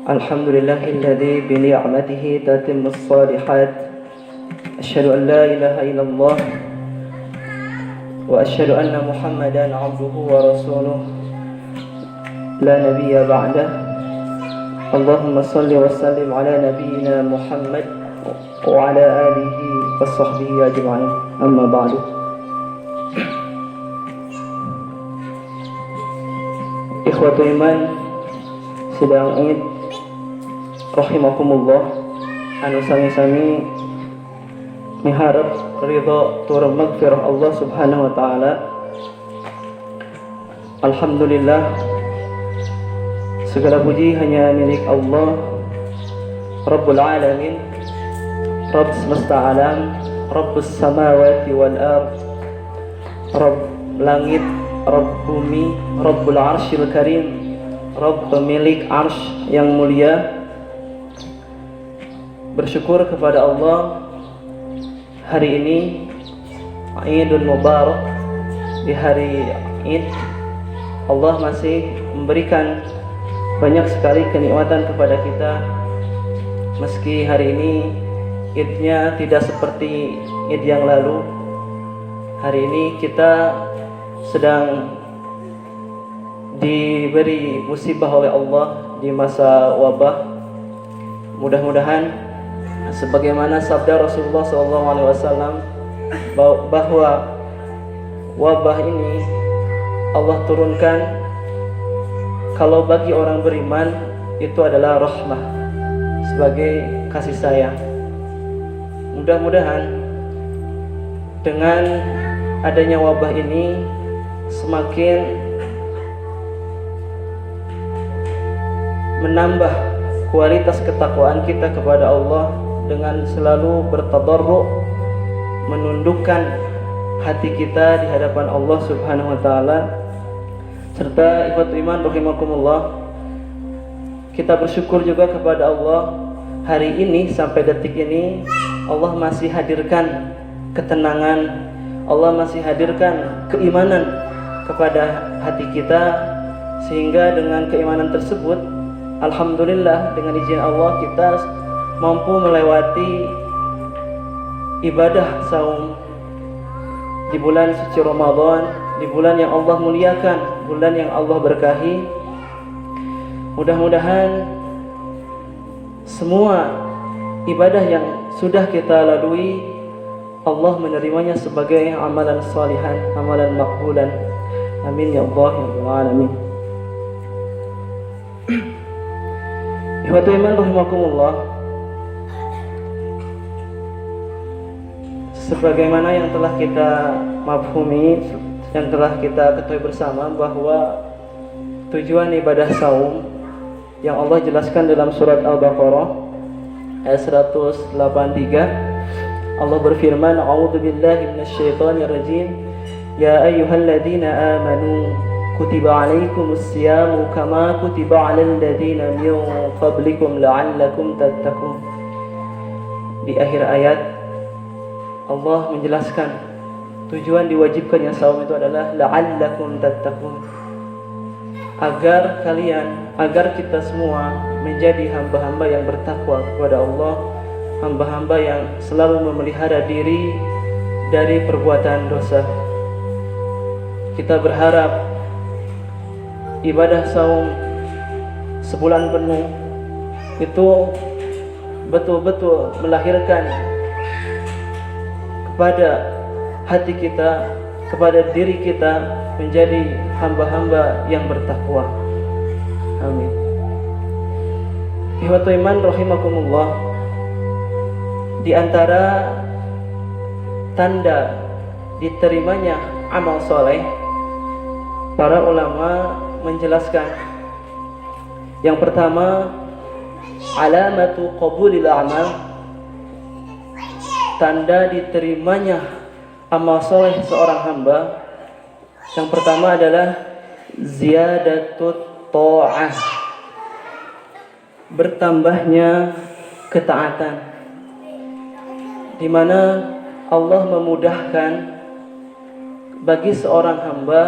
الحمد لله الذي بنعمته تتم الصالحات أشهد أن لا إله إلا الله وأشهد أن محمدا عبده ورسوله لا نبي بعده اللهم صل وسلم على نبينا محمد وعلى آله وصحبه أجمعين أما بعد. Ikhwatul iman sidang Id rahimakumullah, anu sami-sami miharap ridha tur magfirah Allah Subhanahu wa taala. Alhamdulillah, segala puji hanya milik Allah Rabbul Alamin, Rabb semesta alam, Rabbus samawati wal ard, Rabb langit, Rabb bumi, Rabbul Arsyil Karim, Rabb pemilik Arsy yang mulia. Bersyukur kepada Allah, hari ini Idul Mubarak, di hari Id Allah masih memberikan banyak sekali kenikmatan kepada kita. Meski hari ini Idnya tidak seperti Id yang lalu, hari ini kita sedang diberi musibah oleh Allah di masa wabah. Mudah-mudahan sebagaimana sabda Rasulullah SAW bahwa wabah ini Allah turunkan kalau bagi orang beriman itu adalah rahmah, sebagai kasih sayang. Mudah-mudahan dengan adanya wabah ini semakin menambah kualitas ketakwaan kita kepada Allah dengan selalu bertadarru', menundukkan hati kita di hadapan Allah Subhanahu wa taala. Serta ikhwatul iman rahimakumullah, kita bersyukur juga kepada Allah, hari ini sampai detik ini Allah masih hadirkan ketenangan, Allah masih hadirkan keimanan kepada hati kita, sehingga dengan keimanan tersebut alhamdulillah dengan izin Allah kita mampu melewati ibadah saum di bulan suci Ramadan, di bulan yang Allah muliakan, bulan yang Allah berkahi. Mudah-mudahan semua ibadah yang sudah kita lalui Allah menerimanya sebagai amalan salihan, amalan makbulan. Amin ya Allah ya Rabbal alamin. Ikhwatul iman rahimakumullah, sebagaimana yang telah kita mafhumi, yang telah kita ketahui bersama, bahwa tujuan ibadah saum yang Allah jelaskan dalam surat Al-Baqarah ayat 183, Allah berfirman, A'udzubillahi minasyaitonir rajim, ya ayyuhalladzina amanu kutiba alaikumus siyamu kama kutiba alal ladzina min qablikum la'allakum tattaqun. Di akhir ayat Allah menjelaskan tujuan diwajibkannya saum itu adalah la'allakum tattaqun, agar kita semua menjadi hamba-hamba yang bertakwa kepada Allah, hamba-hamba yang selalu memelihara diri dari perbuatan dosa. Kita berharap ibadah saum sebulan penuh itu betul-betul melahirkan kepada hati kita, kepada diri kita, menjadi hamba-hamba yang bertakwa. Amin. Ikhwatul iman rahimakumullah, di antara tanda diterimanya amal soleh, para ulama menjelaskan yang pertama, alamatu qabulil a'mal, tanda diterimanya amal soleh seorang hamba. Yang pertama adalah ziyadatut ta'ah, bertambahnya ketaatan, di mana Allah memudahkan bagi seorang hamba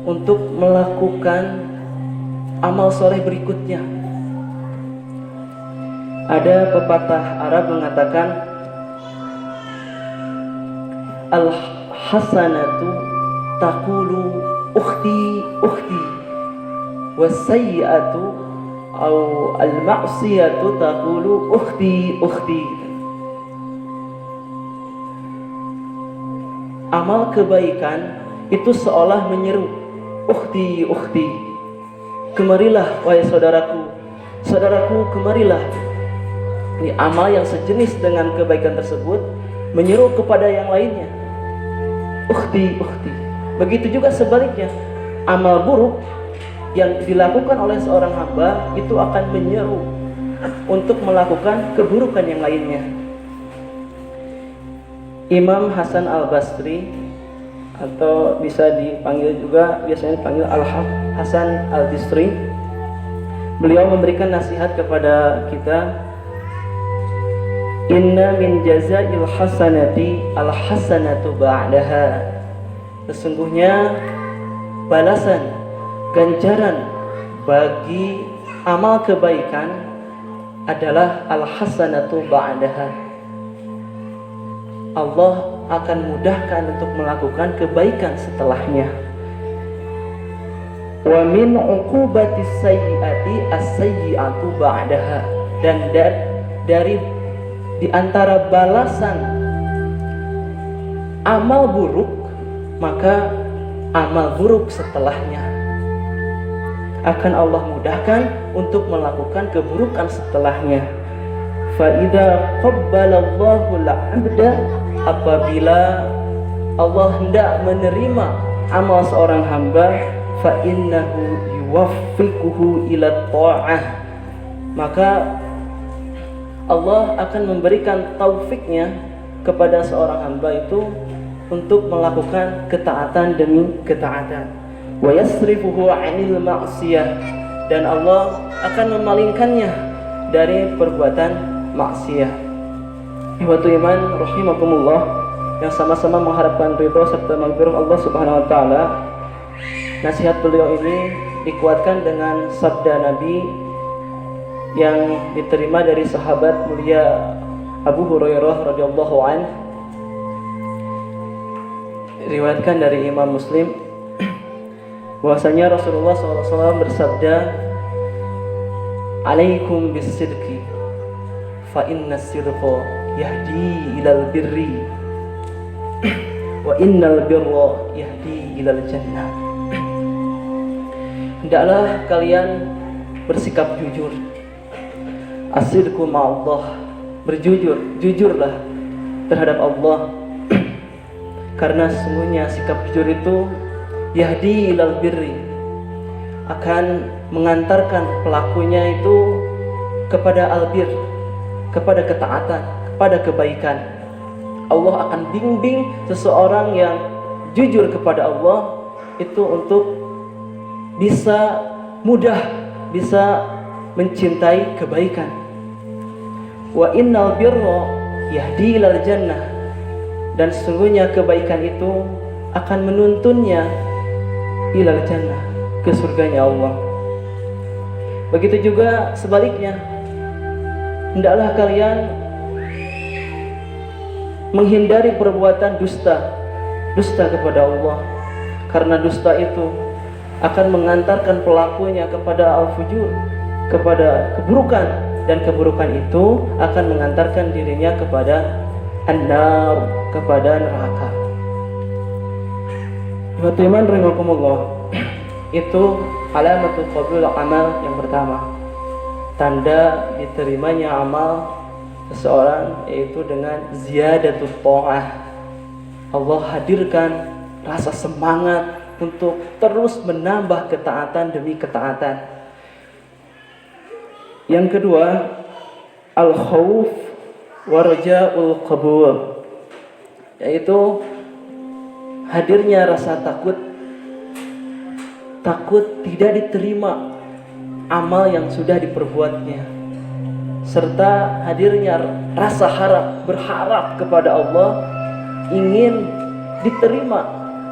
untuk melakukan amal soleh berikutnya. Ada pepatah Arab mengatakan, al-hasanatu taqulu ukhti ukhti, was-sayyi'atu au al-ma'siyatu taqulu ukhti ukhti. Amal kebaikan itu seolah menyeru, ukhti ukhti, kemarilah wahai saudaraku, saudaraku kemarilah. Ini amal yang sejenis dengan kebaikan tersebut menyeru kepada yang lainnya, ukhti ukhti. Begitu juga sebaliknya, amal buruk yang dilakukan oleh seorang hamba itu akan menyeru untuk melakukan keburukan yang lainnya. Imam Hasan Al-Basri, atau bisa dipanggil juga, biasanya dipanggil Al-Hasan Al-Basri, beliau memberikan nasihat kepada kita, inna min jazail hasanati al-hasanatu ba'daha. Sesungguhnya balasan, ganjaran bagi amal kebaikan adalah al-hasanatu ba'daha. Allah akan mudahkan untuk melakukan kebaikan setelahnya. Wa min uqubatis sayyiati as-sayyiatu ba'daha. Dan dari di antara balasan amal buruk, maka amal buruk setelahnya akan Allah mudahkan untuk melakukan keburukan setelahnya. Fa idza qabbalallahu al-'abda, apabila Allah hendak menerima amal seorang hamba, fa innahu yuwaffiquhu ila ta'ah, maka Allah akan memberikan taufiknya kepada seorang hamba itu untuk melakukan ketaatan demi ketaatan. Wa yasrifuhu 'anil ma'siyah, dan Allah akan memalingkannya dari perbuatan maksiat. Ikhwatu iman rahimakumullah, yang sama-sama mengharapkan ridha serta maghfirah Allah Subhanahu wa taala. Nasihat beliau ini dikuatkan dengan sabda Nabi yang diterima dari sahabat mulia Abu Hurairah radhiyallahu an, riwayatkan dari Imam Muslim, bahwasanya Rasulullah SAW bersabda, alaikum bis-sidqi fa inna as-sidqa yahdi ilal birri wa innal birra yahdi ilal jannah. Hendaklah kalian bersikap jujur. As-sidqu ma'allah, jujurlah terhadap Allah. Karena sesungguhnya sikap jujur itu yahdi ilal birri, akan mengantarkan pelakunya itu kepada albir, kepada ketaatan, kepada kebaikan. Allah akan bimbing seseorang yang jujur kepada Allah itu untuk bisa mudah, bisa mencintai kebaikan. Wa innal birra yahdi ilal jannah, dan sesungguhnya kebaikan itu akan menuntunnya ilal jannah, ke surganya Allah. Begitu juga sebaliknya, hendaklah kalian menghindari perbuatan dusta kepada Allah, karena dusta itu akan mengantarkan pelakunya kepada al-fujur, kepada keburukan, dan keburukan itu akan mengantarkan dirinya kepada an-nar, kepada neraka. Iman rahimakumullah, itu alamatul qabul amal yang pertama, tanda diterimanya amal seseorang, yaitu dengan ziyadatul ta'ah. Allah hadirkan rasa semangat untuk terus menambah ketaatan demi ketaatan. Yang kedua, al-khauf wa raja'ul qabul, yaitu hadirnya rasa takut tidak diterima amal yang sudah diperbuatnya, serta hadirnya rasa berharap kepada Allah, ingin diterima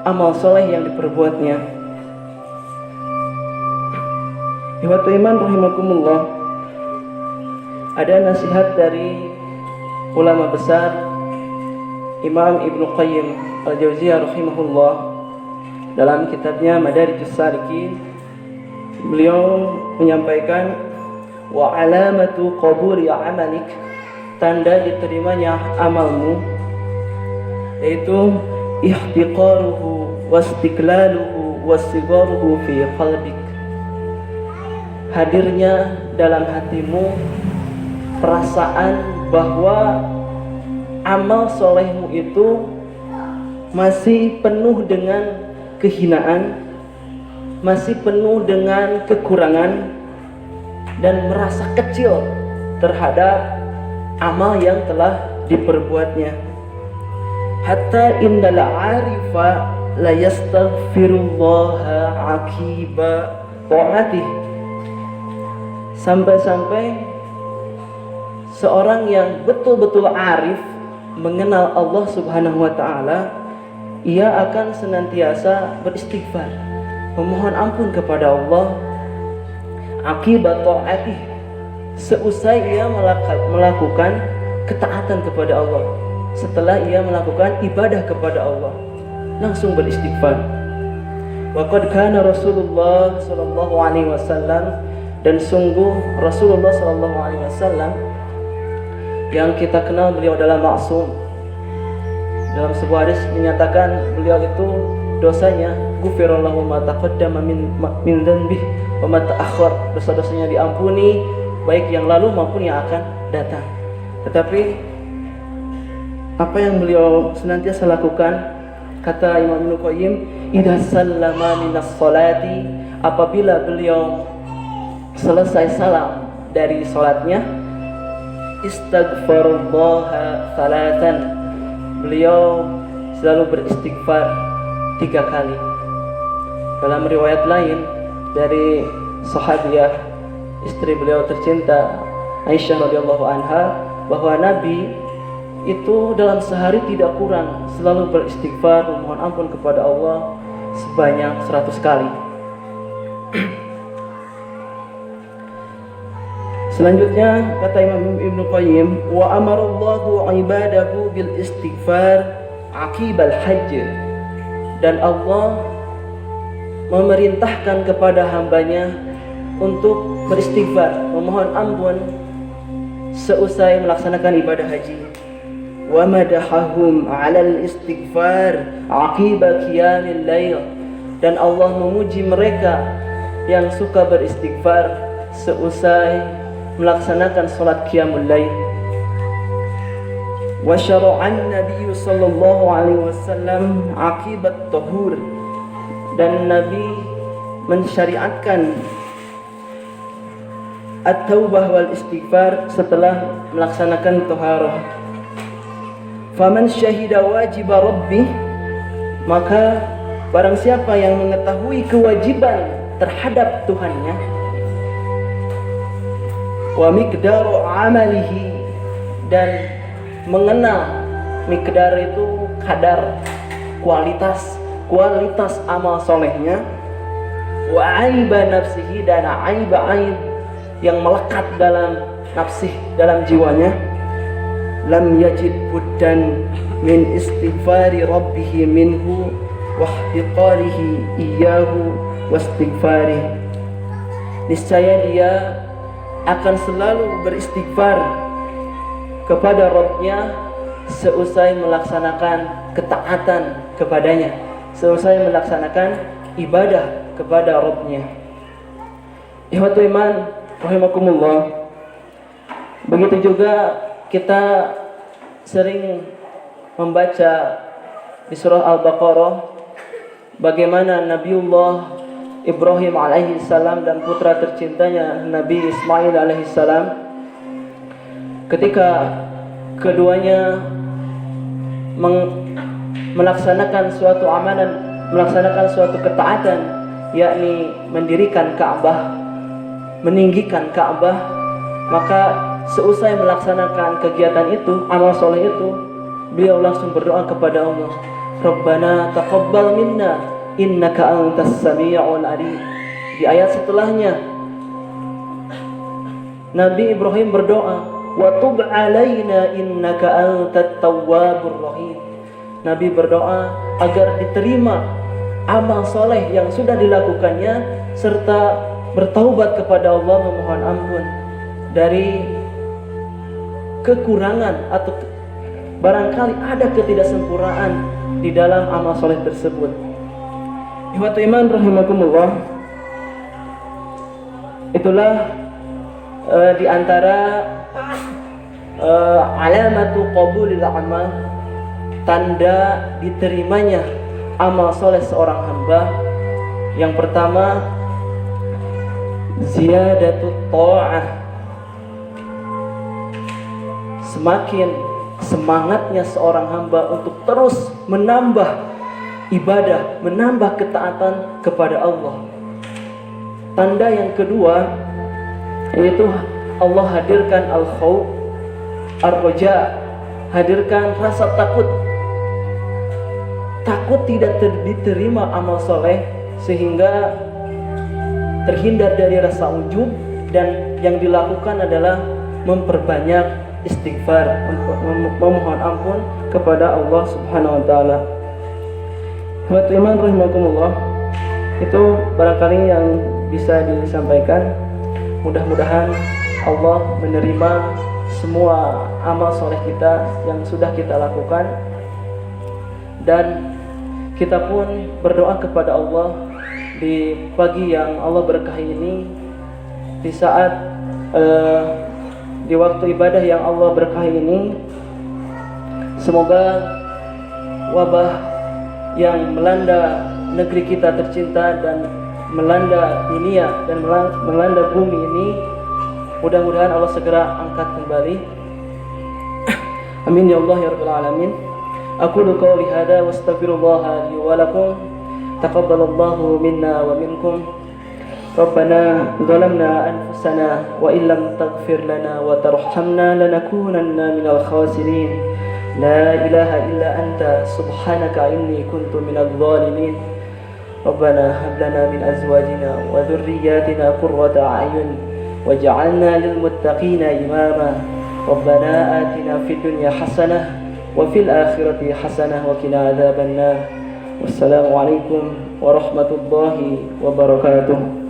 amal soleh yang diperbuatnya. Ikhwatu iman rahimakumullah, Ada nasihat dari ulama besar Imam Ibnu Qayyim Al-Jauziyah rahimahullah dalam kitabnya Madarijus Salikin. Beliau menyampaikan, wa alamatu qabuli amalik, tanda diterimanya amalmu yaitu ihtiqaruhu wastiqlaluhu wasigharuhu fi qalbik, hadirnya dalam hatimu perasaan bahwa amal solehmu itu masih penuh dengan kehinaan, masih penuh dengan kekurangan, dan merasa kecil terhadap amal yang telah diperbuatnya. Hatta innal arifa la yastaghfirullaha akiba ta'atih, sampai-sampai seorang yang betul-betul arif mengenal Allah Subhanahu wa taala, ia akan senantiasa beristighfar, memohon ampun kepada Allah akibat ta'atih, seusai ia melakukan ketaatan kepada Allah. Setelah ia melakukan ibadah kepada Allah, langsung beristighfar. Wa qad kana Rasulullah sallallahu alaihi wasallam, dan sungguh Rasulullah sallallahu alaihi wasallam yang kita kenal beliau adalah maksum. Dalam sebuah hadis menyatakan beliau itu dosanya ghufirallahu ma taqaddama min dzanbih wa ma ta'akhkhar, dosa-dosanya diampuni baik yang lalu maupun yang akan datang. Tetapi apa yang beliau senantiasa lakukan, kata Imam Ibnu Qayyim, idza sallama minas salati, apabila beliau selesai salam dari salatnya, istaghfarullaha salatan, beliau selalu beristighfar 3 kali. Dalam riwayat lain dari sahabiah istri beliau tercinta Aisyah radhiyallahu anha, bahwa Nabi itu dalam sehari tidak kurang selalu beristighfar, memohon ampun kepada Allah sebanyak 100 kali. Selanjutnya kata Imam Ibnu Qayyim, wa amarallahu ibadahu bil istighfar aqibal hajj, dan Allah memerintahkan kepada hambanya untuk beristighfar, memohon ampun seusai melaksanakan ibadah haji. Wa madahahum 'alal istighfar aqiba qiyamil lail, dan Allah memuji mereka yang suka beristighfar seusai melaksanakan salat qiyamul lail. Wa syara'an Nabi sallallahu alaihi wasallam aqibat tahur, dan Nabi mensyariatkan at-taubah wal istighfar setelah melaksanakan taharah. Faman syahida wajib rabbih, maka barang siapa yang mengetahui kewajiban terhadap Tuhannya, wa miqdaru amalihi, dan mengenal miqdar itu kadar, kualitas amal solehnya, wa aiba nafsihi, dan aib yang melekat dalam nafsih, dalam jiwanya, lam yajid buddan min istighfari rabbih minhu wa ihtiqarihi iyyahu wa istighfarih, niscaya dia akan selalu beristighfar kepada Rabb-nya seusai melaksanakan ketaatan kepadanya, seusai melaksanakan ibadah kepada Rabb-nya. Ihwatul iman rahimakumullah. Begitu juga kita sering membaca di surah Al-Baqarah bagaimana Nabiullah Ibrahim alaihi salam dan putra tercintanya Nabi Ismail alaihi salam, ketika keduanya melaksanakan suatu amalan, melaksanakan suatu ketaatan, yakni mendirikan Ka'bah, meninggikan Ka'bah, maka seusai melaksanakan kegiatan itu, amal soleh itu, beliau langsung berdoa kepada Allah, Rabbana taqabbal minna innaka antas sami'ul alim. Di ayat setelahnya Nabi Ibrahim berdoa, wa tub alaina innaka antat tawwabur rahim. Nabi berdoa agar diterima amal soleh yang sudah dilakukannya serta bertaubat kepada Allah, memohon ampun dari kekurangan atau barangkali ada ketidaksempurnaan di dalam amal soleh tersebut. Ikhwatu iman rahimakumullah, itulah di antara alamatu qabulil amal, tanda diterimanya amal soleh seorang hamba. Yang pertama, ziyadatut ta'ah, semakin semangatnya seorang hamba untuk terus menambah ibadah, menambah ketaatan kepada Allah. Tanda yang kedua yaitu Allah hadirkan al-khawf, ar-raja, hadirkan rasa takut. Takut tidak diterima amal soleh sehingga terhindar dari rasa ujub, dan yang dilakukan adalah memperbanyak istighfar, memohon ampun kepada Allah Subhanahu wa taala. Wa iman rahimakumullah, itu barangkali yang bisa disampaikan. Mudah-mudahan Allah menerima semua amal soleh kita yang sudah kita lakukan, dan kita pun berdoa kepada Allah di pagi yang Allah berkahi ini, di saat di waktu ibadah yang Allah berkahi ini, semoga wabah yang melanda negeri kita tercinta dan melanda dunia dan melanda bumi ini, mudah-mudahan Allah segera angkat kembali. Amin ya Allah ya rabbal alamin. Aqulu qouli hadza wa astaghfirullah li wa lakum. Taqabbalallahu minna wa minkum. Rabbana zalamna anfusana wa illam taghfir lana wa tarhamna lanakunanna minal khasirin. La ilaha illa anta subhanaka inni kuntu minadh dhalimin. Rabbana hab lana min azwajina wa dhurriyyatina qurrata a'yun waj'alna lil muttaqina imama. Rabbana atina fid dunya hasanah wa fil akhirati hasanah wa qina adzabannar. Wassalamu alaikum warahmatullahi wabarakatuh.